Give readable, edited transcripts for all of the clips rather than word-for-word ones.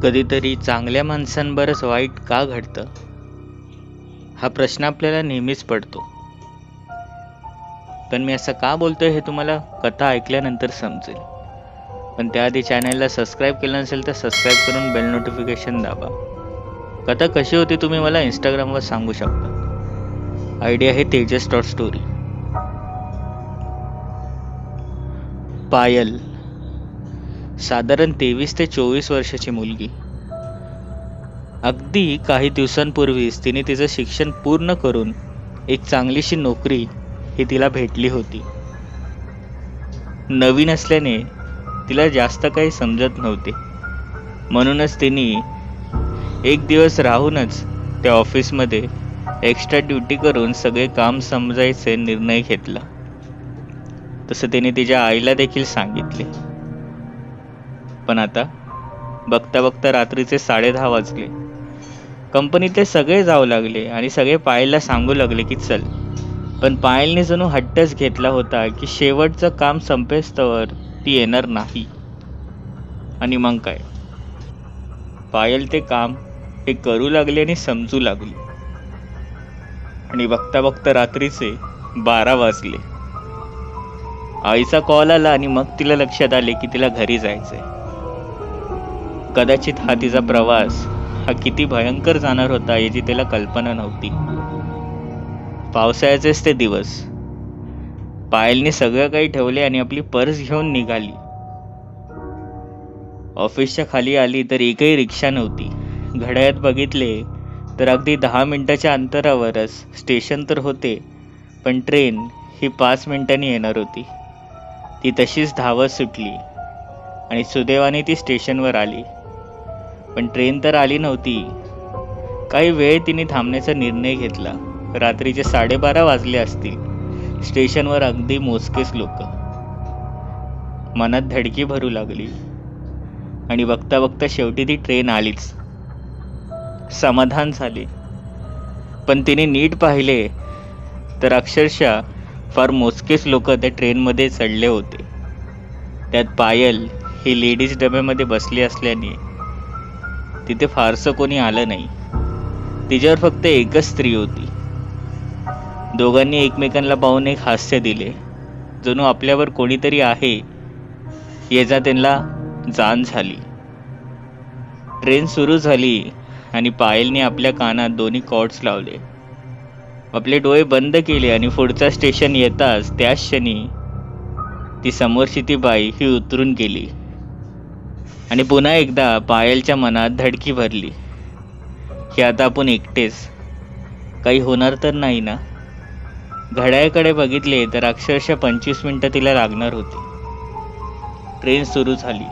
कधीतरी चांगल्या माणसांबरच वाईट का घडतं हा प्रश्न आपल्याला नेहमीच पडतो. पण मी असं का बोलतोय हे तुम्हाला कथा ऐकल्यानंतर समजेल. पण त्याआधी चॅनलला सबस्क्राईब केलं नसेल तर सबस्क्राईब करून बेल नोटिफिकेशन दाबा. कथा कशी होती तुम्ही मला इंस्टाग्रामवर सांगू शकता. आयडी आहे tejas.story. पायल साधारण 23 ते 24 वर्षाची मुलगी. अगदी काही दिवसांपूर्वीच तिने तिचं शिक्षण पूर्ण करून एक चांगलीशी नोकरी ही तिला भेटली होती. नवीन असल्याने तिला जास्त काही समजत नव्हते, म्हणूनच तिने एक दिवस राहूनच त्या ऑफिसमध्ये एक्स्ट्रा ड्युटी करून सगळे काम समजायचे निर्णय घेतला. तसं तिने तिच्या आईला देखील सांगितले. पण आता बघता बघता रात्रीचे 10:30 वाजले. कंपनीतले सगळे जाऊ लागले आणि सगळे पायलला सांगू लागले की चल. पण पायलने जणू हट्टच घेतला होता की शेवटचं काम संपेस्तवर ती येणार नाही. आणि मग काय, पायल ते काम हे करू लागली आणि समजू लागली. आणि बघता बघता रात्रीचे 12 वाजले. आईचा कॉल आला आणि मग तिला लक्षात आले की तिला घरी जायचंय. कदाचित हा तिचा प्रवास हा किती भयंकर जाणार होता याची तिला कल्पना नव्हती. पावसाळ्याचेच ते दिवस. पायलने सगळं काही ठेवले आणि आपली पर्स घेऊन निघाली. ऑफिसच्या खाली आली तर एकही रिक्षा नव्हती. घड्याळात बघितले तर अगदी 10 मिनिटाच्या अंतरावरच स्टेशन तर होते, पण ट्रेन ही 5 मिनिटांनी येणार होती. ती तशीच धावत सुटली आणि सुदैवाने ती स्टेशनवर आली. पण ट्रेन तर आली नव्हती. काही वेळ तिने थांबण्याचा निर्णय घेतला. रात्रीचे 12:30 वाजले असतील. स्टेशनवर अगदी मोजकेच लोक. मनात धडकी भरू लागली आणि बघता बघता शेवटी ती ट्रेन आलीच. समाधान झाले. पण तिने नीट पाहिले तर अक्षरशः फार मोजकेच लोक त्या ट्रेनमध्ये चढले होते. त्यात पायल ही लेडीज डब्यामध्ये बसली असल्याने तिथे फारसं कोणी आलं नाही. तिच्यावर फक्त एकच स्त्री होती. दोघांनी एकमेकांना पाहून एक हास्य दिले, जणू आपल्यावर कोणीतरी आहे याचा त्यांना जाण झाली. ट्रेन सुरू झाली आणि पायलने आपल्या कानात दोन्ही कॉर्ड्स लावले. आपले डोळे बंद केले आणि पुढचा स्टेशन येताच त्याच क्षणी ती समोरची ती बाई ही उतरून गेली. आणि पुन्हा एकदा पायलच्या मनात धडकी भरली की आता आपण एकटेच, काही होणार तर नाही ना. घड्याळाकडे बघितले तर अक्षरशः 25 मिनिटं तिला लागणार होती. ट्रेन सुरू झाली.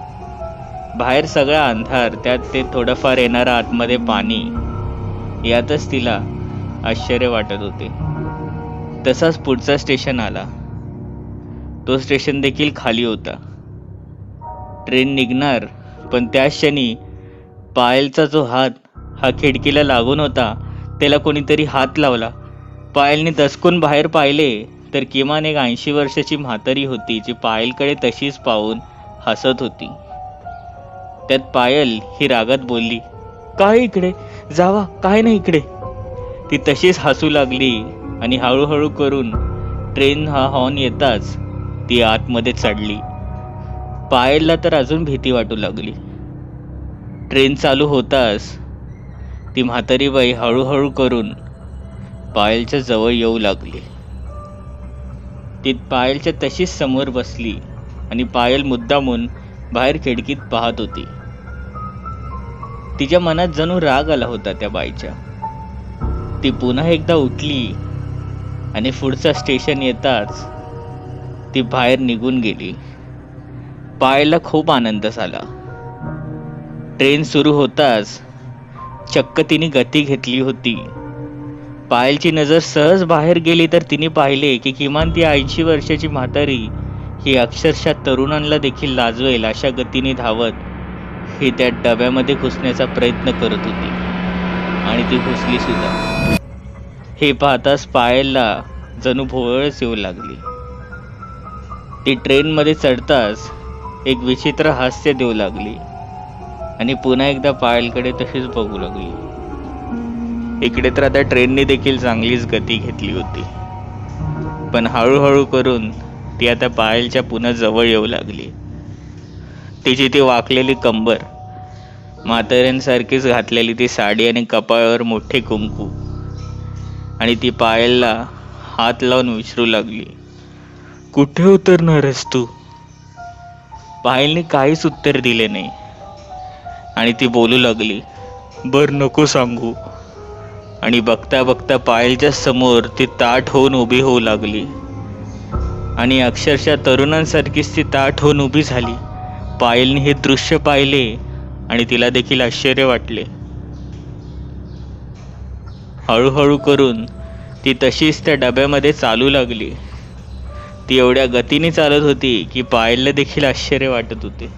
बाहेर सगळा अंधार, त्यात ते थोडंफार येणारं आतमध्ये पाणी, यातच तिला आश्चर्य वाटत होते. तसाच पुढचा स्टेशन आला. तो स्टेशन देखील खाली होता. ट्रेन निघणार, पण त्याच क्षणी पायलचा जो हात हा खिडकीला लागून होता त्याला कोणीतरी हात लावला. पायलने दचकून बाहेर पाहिले तर किमान एक 80 वर्षाची म्हातारी होती, जी पायलकडे तशीच पाहून हसत होती. त्यात पायल ही रागात बोलली, काय इकडे, जावा, काय नाही इकडे. ती तशीच हसू लागली आणि हळूहळू करून ट्रेन हा हॉर्न येताच ती आतमध्ये चढली. पायलला तर अजून भीती वाटू लागली. ट्रेन चालू होताच ती म्हातारी बाई हळूहळू करून पायलच्या जवळ येऊ लागली. ती पायलच्या तशीच समोर बसली आणि पायल मुद्दामून बाहेर खिडकीत पाहत होती. तिच्या मनात जणू राग आला होता त्या बाईच्या. ती पुन्हा एकदा उठली आणि पुढचं स्टेशन येताच ती बाहेर निघून गेली. पायलला खूप आनंद झाला. ट्रेन सुरू होताच चक्क तिने गती घेतली होती. पायलची नजर सहज बाहेर गेली तर तिने पाहिले की किमान ती 80 वर्षाची म्हातारी ही अक्षरशः तरुणांना देखील लाजवेल अशा गतीने धावत ही त्या डब्यामध्ये घुसण्याचा प्रयत्न करत होती. आणि ती घुसली सुद्धा. हे पाहताच पायलला जणू भोवळच येऊ लागली. ती ट्रेनमध्ये चढताच एक विचित्र हास्य देऊ लागली आणि पुन्हा एकदा पायलकडे तशीच बघू लागली. इकडे तर आता ट्रेनने देखील चांगलीच गती घेतली होती, पण हळूहळू करून ती आता पायलच्या पुन्हा जवळ येऊ लागली. तिची ती वाकलेली कंबर, म्हाताऱ्यांसारखीच घातलेली ती साडी आणि कपाळावर मोठे कुंकू, आणि ती पायलला हात लावून विचारू लागली, कुठे उतरणार आहेस तू? पायलने काहीच उत्तर दिले नाही आणि ती बोलू लागली, बर नको सांगू. आणि बघता बघता पायलच्या समोर ती ताठ होऊन उभी होऊ लागली आणि अक्षरशः तरुणांसारखीच ती ताठ होऊन उभी झाली. पायलने हे दृश्य पाहिले आणि तिला देखील आश्चर्य वाटले. हळूहळू करून ती तशीच त्या डब्यामध्ये चालू लागली. ती एवढ्या गतीने चालत होती की पायलला देखील आश्चर्य वाटत होते.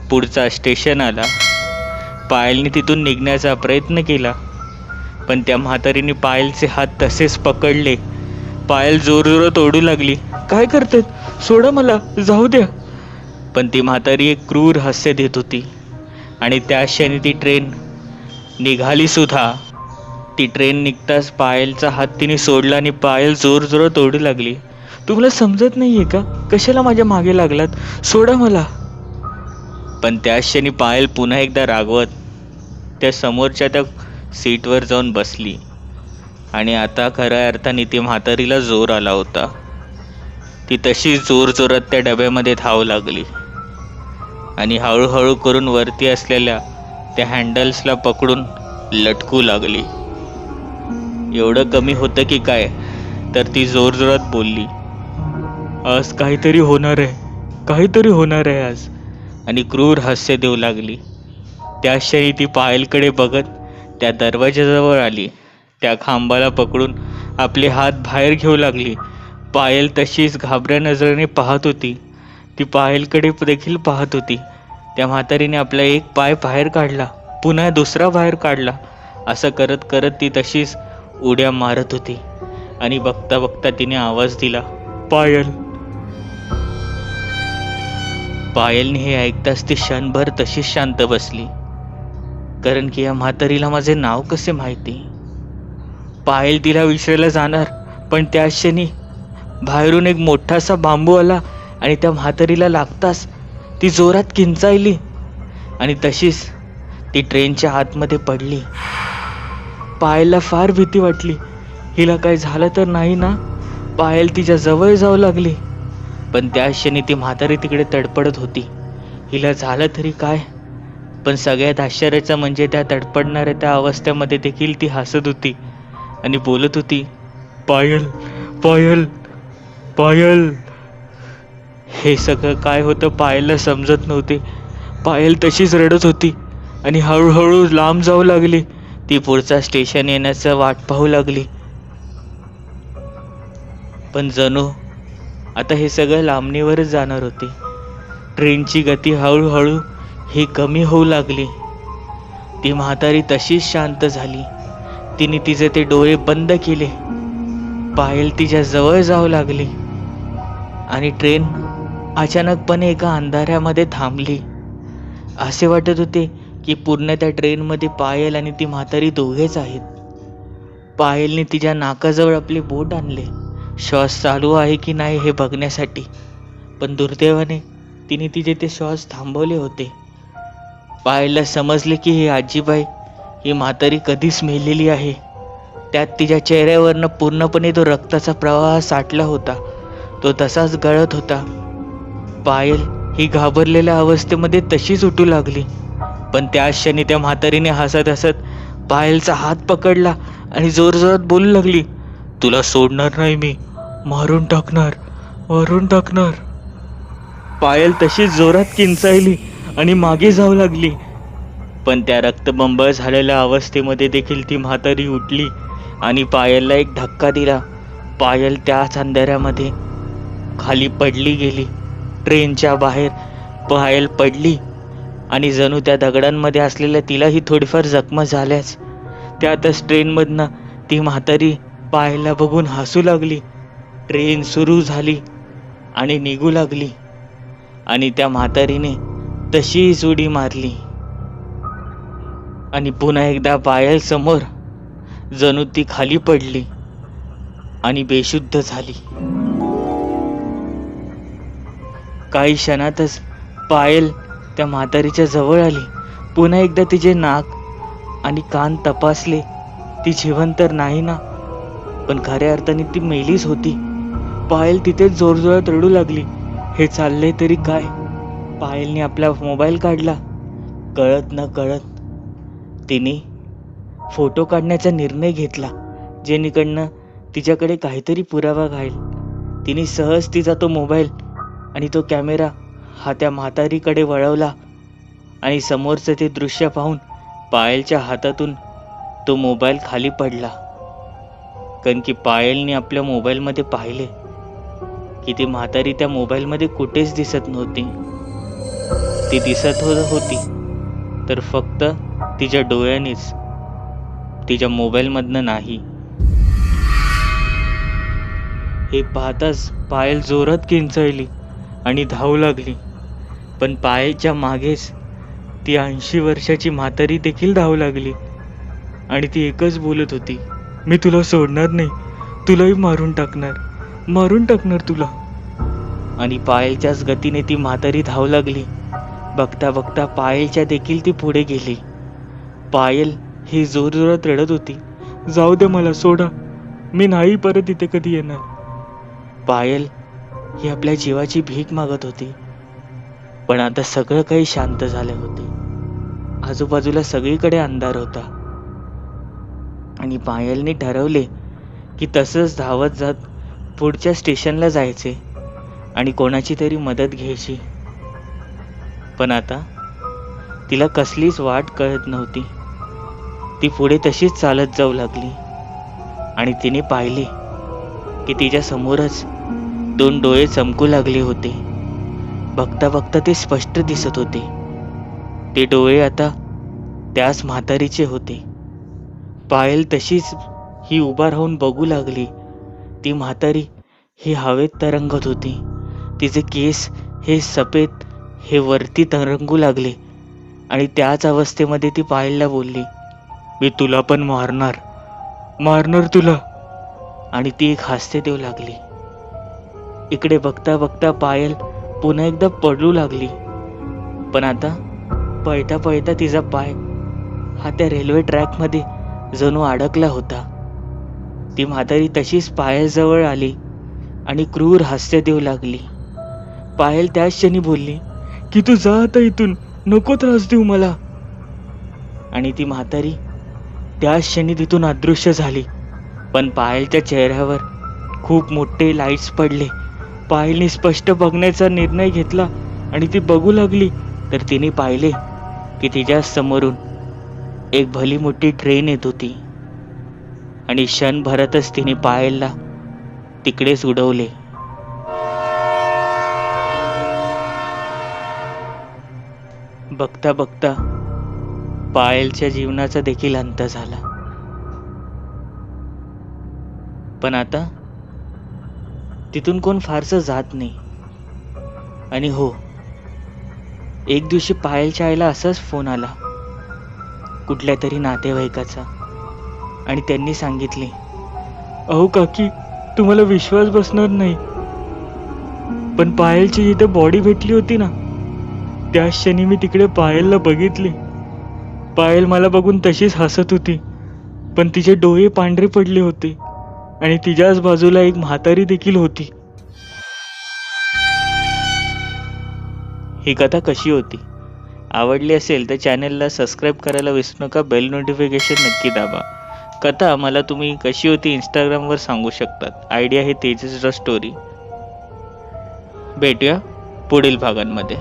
पुढचा स्टेशन आला. पायलने तिथून निघण्याचा प्रयत्न केला, पण त्या म्हातारीने पायलचे हात तसेच पकडले. पायल जोरजोरात ओरडू लागली, काय करतेत? सोडा मला, जाऊ द्या. पण ती म्हातारी एक क्रूर हास्य देत होती आणि त्या क्षणी ती ट्रेन निघाली सुद्धा. ती ट्रेन निघताच पायलचा हात तिने सोडला आणि पायल जोरजोरात ओरडू लागली, तुम्हाला समजत नाहीये का? कशाला माझ्या मागे लागलात? सोडा मला. पण त्या क्षणी पायल पुन्हा एकदा रागवत त्या समोरच्या त्या सीटवर जाऊन बसली आणि आता खऱ्या अर्थाने ती म्हातारीला जोर आला होता. ती तशी जोरजोरात त्या डब्यामध्ये धावू लागली आणि हळूहळू करून वरती असलेल्या त्या हँडल्सला पकडून लटकू लागली. एवढं कमी होतं की काय, तर ती जोरजोरात बोलली, आज काहीतरी होणार आहे, काहीतरी होणार आहे आज, आणि क्रूर हास्य देऊ लागली. त्या क्षणी ती पायलकडे बघत त्या दरवाजाजवळ आली. त्या खांबाला पकडून आपले हात बाहेर घेऊ लागली. पायल तशीच घाबऱ्या नजरेने पाहत होती. ती पायलकडे देखील पाहत होती. त्या म्हातारीने आपला एक पाय बाहेर काढला, पुन्हा दुसरा बाहेर काढला. असं करत करत ती तशीच उड्या मारत होती आणि बघता बघता तिने आवाज दिला, पायल. पायलने हे ऐकताच ती क्षणभर तशीच शांत बसली, कारण की या म्हातारीला माझे नाव कसे माहिती? पायल तिला विचारायला जाणार, पण त्या क्षणी बाहेरून एक मोठासा बांबू आला आणि त्या म्हातारीला लागताच ती जोरात किंचाळली आणि तशीच ती ट्रेनच्या आतमध्ये पडली. पायलला फार भीती वाटली, हिला काय झालं तर नाही ना? पायल तिच्या जवळ जाऊ लागली, पण त्या क्षणी ती म्हातारी तिकडे तडपडत होती. हिला झालं तरी काय? पण सगळ्यात आश्चर्याचं म्हणजे त्या तडपडणाऱ्या त्या अवस्थेमध्ये देखील ती हसत होती आणि बोलत होती, पायल, पायल, पायल. हे सगळं काय होतं पायलला समजत नव्हते. पायल तशीच रडत होती आणि हळूहळू लांब जाऊ लागली. ती पुढचा स्टेशन येण्याचं वाट पाहू लागली, पण जणू आता हे सगळं लांबणीवरच जाणार होते. ट्रेनची गती हळूहळू ही कमी होऊ लागली. ती म्हातारी तशीच शांत झाली. तिने तिचे ते डोळे बंद केले. पायल तिच्या जवळ जाऊ लागली आणि ट्रेन अचानकपणे एका अंधाऱ्यामध्ये थांबली. असे वाटत होते की पूर्ण त्या ट्रेनमध्ये पायल आणि ती म्हातारी दोघेच आहेत. पायलने तिच्या नाकाजवळ आपले बोट आणले, श्वास चालू आहे की नाही हे बघण्यासाठी, पण दुर्दैवाने तिने तिचे ते श्वास थांबवले होते. पायलला समजले की ही आजीबाई, ही म्हातारी कधीच मेलेली आहे. त्यात तिच्या चेहऱ्यावरनं पूर्णपणे तो रक्ताचा प्रवाह साठला होता, तो तसाच गळत होता. पायल ही घाबरलेल्या अवस्थेमध्ये तशीच उठू लागली, पण त्या क्षणी त्या म्हातारीने हसत हसत पायलचा हात पकडला आणि जोरजोरात बोलू लागली, तुला सोडणार नाही मी, मारून टाकणार, मारून टाकणार. पायल तशीच जोरात किंचाळली आणि मागे जाऊ लागली, पण त्या रक्तबंबाळ झालेल्या अवस्थेमध्ये देखील ती म्हातारी उठली आणि पायलला एक धक्का दिला. पायल त्याच अंधाऱ्यामध्ये खाली पडली गेली. ट्रेनच्या बाहेर पायल पडली आणि जणू त्या दगडांमध्ये असलेल्या तिलाही थोडीफार जखमा झाल्याच. त्यातच ट्रेनमधनं ती म्हातारी पायलला बघून हसू लागली. ट्रेन सुरू झाली आणि निघू लागली आणि त्या म्हातारीने तशीच उडी मारली. आणि पुन्हा एकदा पायल समोर जणू ती खाली पडली आणि बेशुद्ध झाली. काही क्षणातच पायल त्या म्हातारीच्या जवळ आली. पुन्हा एकदा तिचे नाक आणि कान तपासले. ती जिवंत तर नाही ना, पण खऱ्या अर्थाने ती मेलीच होती. पायल तिथेच जोरजोरात रडू लागली. हे चाललंय तरी काय? पायलने आपला मोबाईल काढला. कळत न कळत तिने फोटो काढण्याचा निर्णय घेतला, जेणेकडनं तिच्याकडे काहीतरी पुरावा राहील. तिने सहज तिचा तो मोबाईल आणि तो कॅमेरा हा त्या म्हातारीकडे वळवला आणि समोरचं ते दृश्य पाहून पायलच्या हातातून तो मोबाईल खाली पडला. कारण की पायलने आपल्या मोबाईलमध्ये पाहिले की ती म्हातारी त्या मोबाईलमध्ये कुठेच दिसत नव्हती. ती दिसत होती तर फक्त तिच्या डोळ्यानेच, तिच्या मोबाईलमधनं नाही. हे पाहताच पायल जोरात किंचाळली आणि धावू लागली. पण पायलच्या मागेच ती 80 वर्षाची म्हातारी देखील धावू लागली आणि ती एकच बोलत होती, मी तुला सोडणार नाही, तुलाही मारून टाकणार तुला. आणि पायलच्याच गतीने ती म्हातारी धावू लागली. बघता बघता पायलच्या देखील ती पुढे गेली. पायल ही जोरजोरात रडत होती, जाऊ दे मला, सोडा, मी नाही परत इथे कधी येणार. पायल ही आपल्या जीवाची भीक मागत होती. पण आता सगळं काही शांत झाले होते. आजूबाजूला सगळीकडे अंधार होता आणि पायलने ठरवले की तसंच धावत जात पुढच्या स्टेशनला जायचे आणि कोणाची तरी मदत घ्यायची. पण आता तिला कसलीच वाट कळत नव्हती. ती पुढे तशीच चालत जाऊ लागली आणि तिने पाहिले की तिच्या समोरच 2 डोळे चमकू लागले होते. बघता बघता ते स्पष्ट दिसत होते. ते डोळे आता त्याच म्हातारीचे होते. पायल तशीच ही उभा राहून बघू लागली. ती म्हातारी ही हवेत तरंगत होती. तिचे केस हे सफेद हे वरती तरंगू लागले आणि त्याच अवस्थेमध्ये ती पायलला बोलली, मी तुला पण मारणार तुला. आणि ती एक हास्य देऊ लागली. इकडे बघता बघता पायल पुन्हा एकदा पडू लागली. पण आता पळता पळता तिचा पाय हा त्या रेल्वे ट्रॅकमध्ये जणू अडकला होता. ती म्हातारी तशीच पायल जवळ आली आणि क्रूर हास्य देऊ लागली. पायल त्याच क्षणी बोलली की तू जा आता इथून, नको त्रास देऊ मला. आणि ती म्हातारी त्याच क्षणी तिथून अदृश्य झाली. पण पायलच्या चेहऱ्यावर खूप मोठे लाईट्स पडले. पायलने स्पष्ट बघण्याचा निर्णय घेतला आणि ती बघू लागली तर तिने पाहिले की तिच्या समोरून एक भली मोठी ट्रेन येत होती आणि क्षणभरातच तिने पायलला तिकडेच उडवले. बघता बघता पायलच्या जीवनाचा देखील अंत झाला. पण आता तिथून कोण फारसं जात नाही. आणि हो, एक दिवशी पायलच्या आईला असाच फोन आला कुठल्या तरी नातेवाईकाचा आणि त्यांनी सांगितले, अहो काकी, तुम्हाला विश्वास बसणार नाही, पण पायलची जिथे बॉडी भेटली होती ना, त्या क्षणी मी तिकडे पायलला बघितले. पायल मला बघून तशीच हसत होती, पण तिचे डोळे पांढरे पडले होते आणि तिच्याच बाजूला एक म्हातारी देखील होती. ही कथा कशी होती? आवडली असेल तर चॅनलला सबस्क्राईब करायला विसरू नका. बेल नोटिफिकेशन नक्की दाबा. कथा मला तुम्ही कशी होती इंस्टाग्रामवर सांगू शकतात. आयडी आहे तेजस स्टोरी. भेटूया पुढील भागांमध्ये.